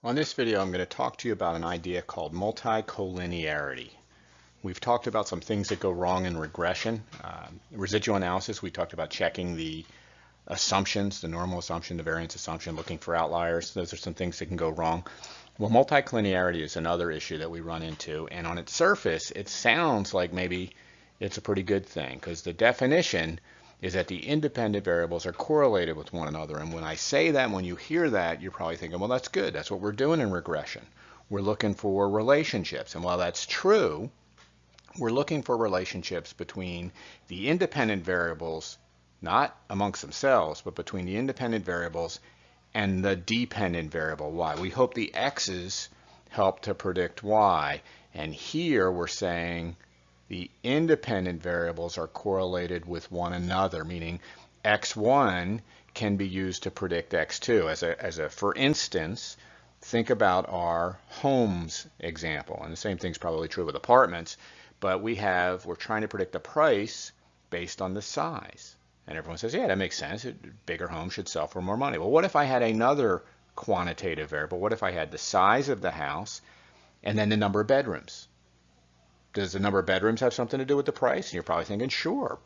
On this video, I'm going to talk to you about an idea called multicollinearity. We've talked about some things that go wrong in regression. Residual analysis, we talked about checking the assumptions, the normal assumption, the variance assumption, looking for outliers. Those are some things that can go wrong. Well, multicollinearity is another issue that we run into, and on its surface, it sounds like maybe it's a pretty good thing, because the definition is that the independent variables are correlated with one another. And when I say that, when you hear that, you're probably thinking, well, that's good. That's what we're doing in regression. We're looking for relationships. And while that's true, we're looking for relationships between the independent variables, not amongst themselves, but between the independent variables and the dependent variable y. We hope the x's help to predict y. And here we're saying the independent variables are correlated with one another, meaning x1 can be used to predict x2. For instance, think about our homes example, and the same thing's probably true with apartments, but we're trying to predict the price based on the size. And everyone says, yeah, that makes sense. A bigger home should sell for more money. Well, what if I had another quantitative variable? What if I had the size of the house and then the number of bedrooms? Does the number of bedrooms have something to do with the price? And you're probably thinking, sure.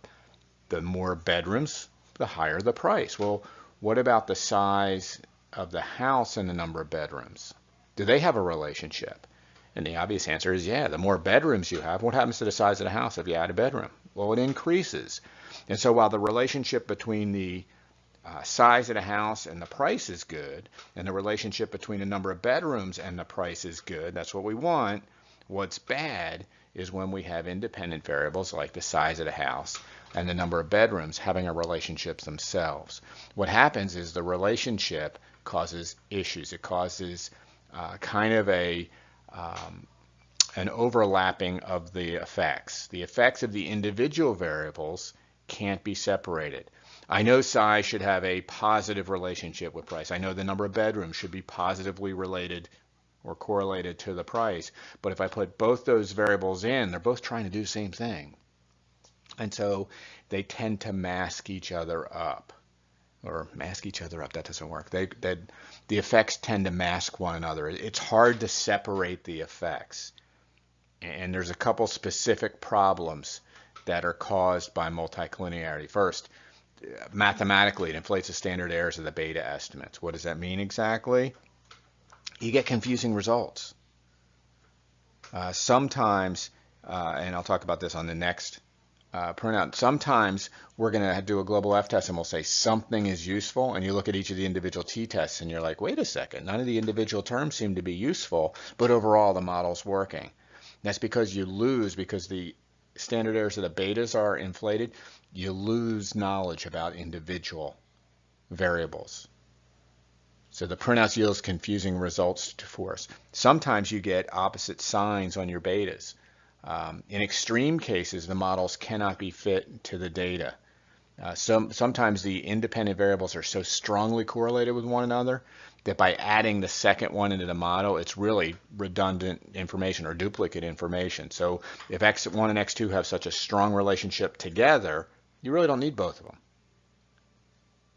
The more bedrooms, the higher the price. Well, what about the size of the house and the number of bedrooms? Do they have a relationship? And the obvious answer is, yeah, the more bedrooms you have, what happens to the size of the house if you add a bedroom? Well, it increases. And so while the relationship between the size of the house and the price is good, and the relationship between the number of bedrooms and the price is good, that's what we want. What's bad is when we have independent variables like the size of the house and the number of bedrooms having a relationship themselves. What happens is the relationship causes issues. It causes kind of an overlapping of the effects. The effects of the individual variables can't be separated. I know size should have a positive relationship with price. I know the number of bedrooms should be positively related or correlated to the price. But if I put both those variables in, they're both trying to do the same thing. And so they tend to mask each other up. Or mask each other up, that doesn't work. The effects tend to mask one another. It's hard to separate the effects. And there's a couple specific problems that are caused by multicollinearity. First, mathematically, it inflates the standard errors of the beta estimates. What does that mean exactly? You get confusing results. Sometimes, and I'll talk about this on the next printout, sometimes we're going to do a global F-test and we'll say something is useful, and you look at each of the individual t-tests and you're like, wait a second, none of the individual terms seem to be useful, but overall the model's working. That's because you lose, because the standard errors of the betas are inflated, you lose knowledge about individual variables. So the printouts yields confusing results for us. Sometimes you get opposite signs on your betas. In extreme cases, the models cannot be fit to the data. Sometimes the independent variables are so strongly correlated with one another that by adding the second one into the model, it's really redundant information or duplicate information. So if x1 and x2 have such a strong relationship together, you really don't need both of them.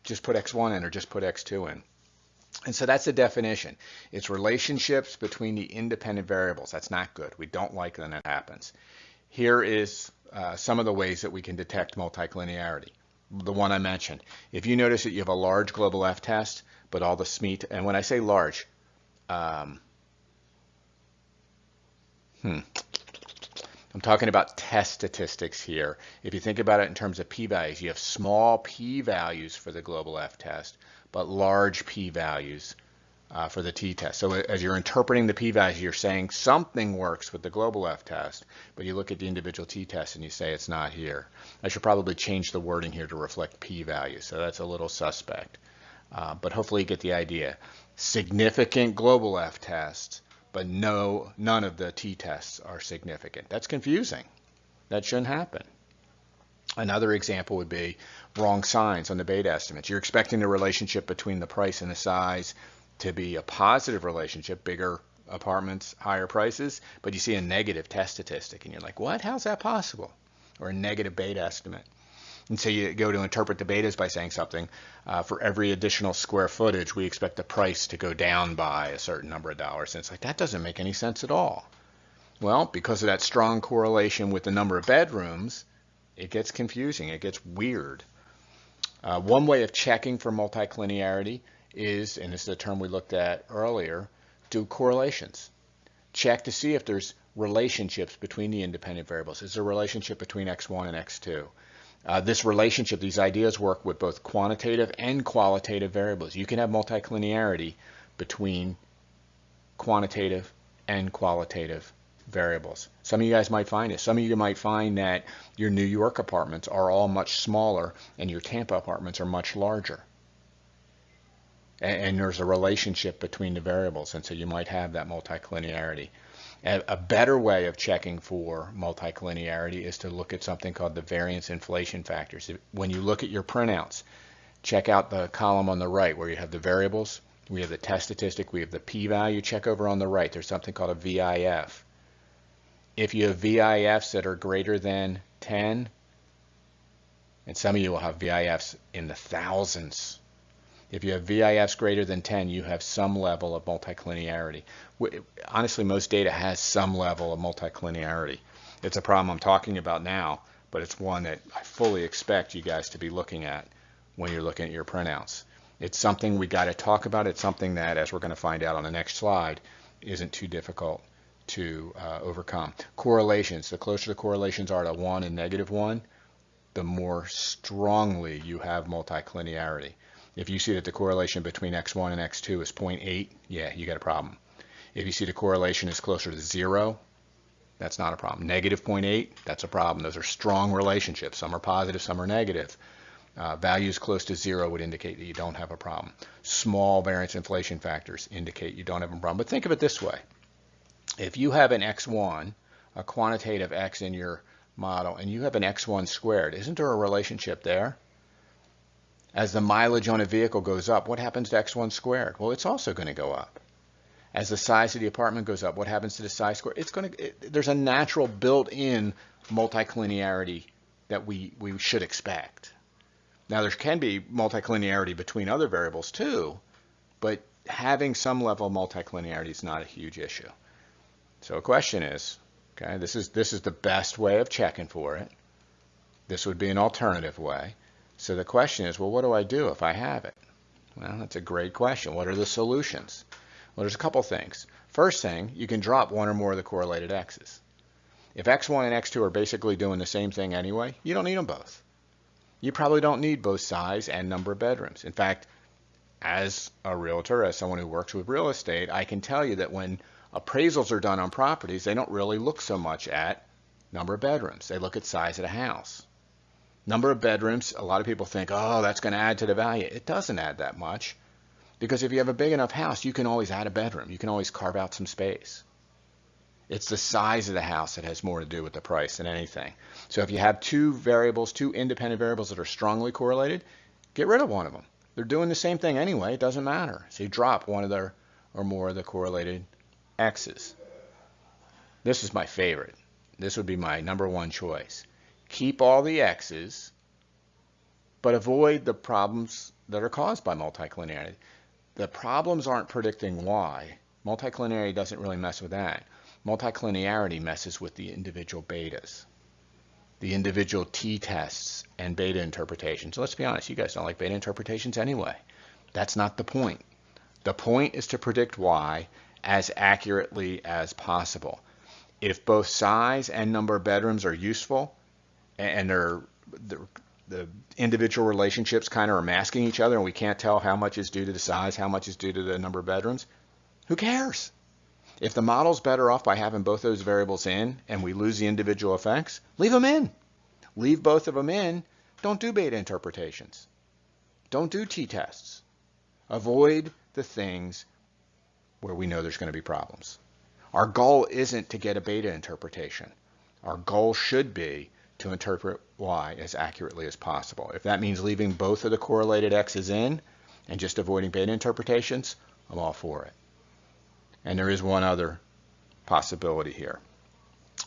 Just put x1 in or just put x2 in. And so that's the definition. It's relationships between the independent variables. That's not good. We don't like when that happens. Here is some of the ways that we can detect multicollinearity. The one I mentioned. If you notice that you have a large global F-test, but all the SME, and when I say large, I'm talking about test statistics here. If you think about it in terms of p-values, you have small p-values for the global F-test, but large p-values for the t-test. So as you're interpreting the p-values, you're saying something works with the global F-test, but you look at the individual t-test and you say it's not here. I should probably change the wording here to reflect p-values, so that's a little suspect. But hopefully you get the idea. Significant global F-tests, but none of the t-tests are significant. That's confusing. That shouldn't happen. Another example would be wrong signs on the beta estimates. You're expecting the relationship between the price and the size to be a positive relationship, bigger apartments, higher prices, but you see a negative test statistic and you're like, what? How's that possible? Or a negative beta estimate. And so you go to interpret the betas by saying something, for every additional square footage, we expect the price to go down by a certain number of dollars. And it's like, that doesn't make any sense at all. Well, because of that strong correlation with the number of bedrooms, it gets confusing, it gets weird. One way of checking for multicollinearity is, and this is a term we looked at earlier, do correlations. Check to see if there's relationships between the independent variables. Is there a relationship between x1 and x2? This relationship, these ideas work with both quantitative and qualitative variables. You can have multicollinearity between quantitative and qualitative variables. Some of you guys might find it. Some of you might find that your New York apartments are all much smaller and your Tampa apartments are much larger. And there's a relationship between the variables, and so you might have that multicollinearity. A better way of checking for multicollinearity is to look at something called the variance inflation factors. When you look at your printouts, check out the column on the right where you have the variables, we have the test statistic, we have the p-value. Check over on the right, there's something called a VIF. If you have VIFs that are greater than 10, and some of you will have VIFs in the thousands. If you have VIFs greater than 10, you have some level of multicollinearity. Honestly, most data has some level of multicollinearity. It's a problem I'm talking about now, but it's one that I fully expect you guys to be looking at when you're looking at your printouts. It's something we got to talk about. It's something that, as we're going to find out on the next slide, isn't too difficult to overcome. Correlations. The closer the correlations are to 1 and -1, the more strongly you have multicollinearity. If you see that the correlation between x1 and x2 is 0.8, yeah, you got a problem. If you see the correlation is closer to 0, that's not a problem. -0.8, that's a problem. Those are strong relationships. Some are positive, some are negative. Values close to 0 would indicate that you don't have a problem. Small variance inflation factors indicate you don't have a problem. But think of it this way. If you have an x1, a quantitative x in your model, and you have an x1 squared, isn't there a relationship there? As the mileage on a vehicle goes up, what happens to x1 squared? Well, it's also going to go up. As the size of the apartment goes up, what happens to the size squared? There's a natural built-in multicollinearity that we should expect. Now, there can be multicollinearity between other variables too, but having some level of multicollinearity is not a huge issue. So the question is, okay, this is the best way of checking for it. This would be an alternative way. So the question is, well, what do I do if I have it? Well, that's a great question. What are the solutions? Well, there's a couple things. First thing, you can drop one or more of the correlated x's. If x1 and x2 are basically doing the same thing anyway, you don't need them both. You probably don't need both size and number of bedrooms. In fact, as a realtor, as someone who works with real estate, I can tell you that when appraisals are done on properties, they don't really look so much at number of bedrooms. They look at size of the house. Number of bedrooms, a lot of people think, oh, that's going to add to the value. It doesn't add that much, because if you have a big enough house, you can always add a bedroom. You can always carve out some space. It's the size of the house that has more to do with the price than anything. So if you have two variables, two independent variables that are strongly correlated, get rid of one of them. They're doing the same thing anyway. It doesn't matter. So you drop one of the or more of the correlated x's. This is my favorite. This would be my #1 choice. Keep all the x's, but avoid the problems that are caused by multicollinearity. The problems aren't predicting y. Multicollinearity doesn't really mess with that. Multicollinearity messes with the individual betas, the individual t-tests and beta interpretations. So let's be honest, you guys don't like beta interpretations anyway. That's not the point. The point is to predict y as accurately as possible. If both size and number of bedrooms are useful, and the individual relationships kind of are masking each other, and we can't tell how much is due to the size, how much is due to the number of bedrooms, who cares? If the model's better off by having both those variables in and we lose the individual effects, leave them in. Leave both of them in. Don't do beta interpretations. Don't do t-tests. Avoid the things where we know there's going to be problems. Our goal isn't to get a beta interpretation. Our goal should be to interpret y as accurately as possible. If that means leaving both of the correlated x's in and just avoiding beta interpretations, I'm all for it. And there is one other possibility here.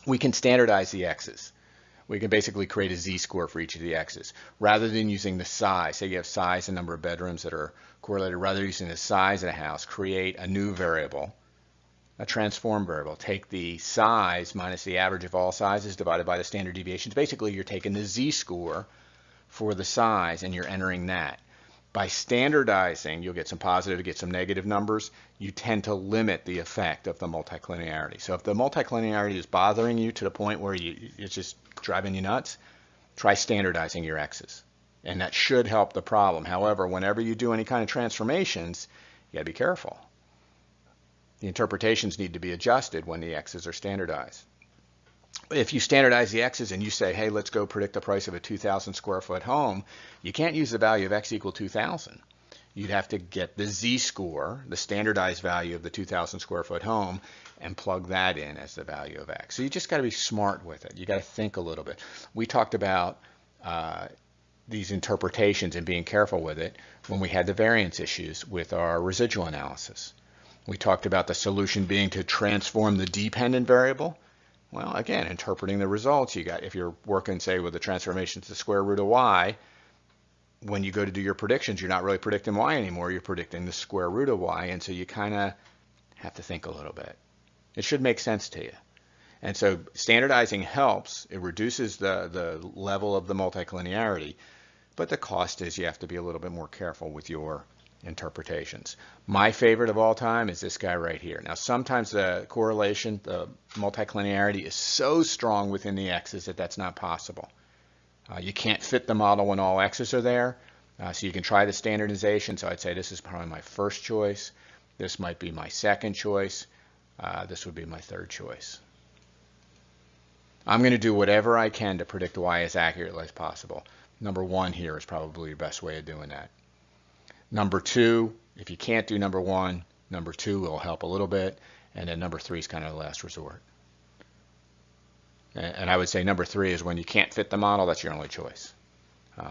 We can standardize the x's. we can basically create a z-score for each of the x's. Rather than using the size, say you have size and number of bedrooms that are correlated, rather than using the size of the house, create a new variable, a transform variable. Take the size minus the average of all sizes divided by the standard deviations. Basically, you're taking the z-score for the size and you're entering that. By standardizing, you'll get some positive, get some negative numbers. You tend to limit the effect of the multicollinearity. So if the multicollinearity is bothering you to the point where it's just driving you nuts, try standardizing your x's. And that should help the problem. However, whenever you do any kind of transformations, you got to be careful. The interpretations need to be adjusted when the x's are standardized. If you standardize the x's and you say, hey, let's go predict the price of a 2,000 square foot home, you can't use the value of x equal 2,000. You'd have to get the z-score, the standardized value of the 2,000 square foot home, and plug that in as the value of x. So you just got to be smart with it. You got to think a little bit. We talked about these interpretations and being careful with it when we had the variance issues with our residual analysis. We talked about the solution being to transform the dependent variable. Well, again, interpreting the results, you got, if you're working, say, with the transformation to the square root of y, when you go to do your predictions, you're not really predicting y anymore, you're predicting the square root of y, and so you kind of have to think a little bit. It should make sense to you. And so standardizing helps. It reduces the level of the multicollinearity, but the cost is you have to be a little bit more careful with your interpretations. My favorite of all time is this guy right here. Now sometimes the correlation, the multicollinearity is so strong within the x's that that's not possible. You can't fit the model when all x's are there, so you can try the standardization. So I'd say this is probably my first choice. This might be my second choice. This would be my third choice. I'm going to do whatever I can to predict y as accurately as possible. Number one here is probably the best way of doing that. Number two, if you can't do number one, number two will help a little bit, and then number three is kind of the last resort. And I would say number three is when you can't fit the model, that's your only choice.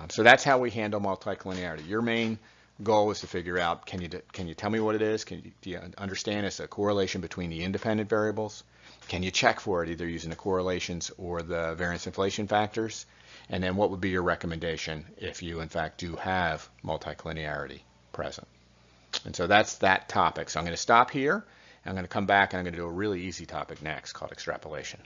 So that's how we handle multicollinearity. Your main goal is to figure out, can you tell me what it is? Do you understand it's a correlation between the independent variables? Can you check for it either using the correlations or the variance inflation factors? And then what would be your recommendation if you in fact do have multicollinearity present? And so that's that topic. So I'm going to stop here. I'm going to come back and I'm going to do a really easy topic next called extrapolation.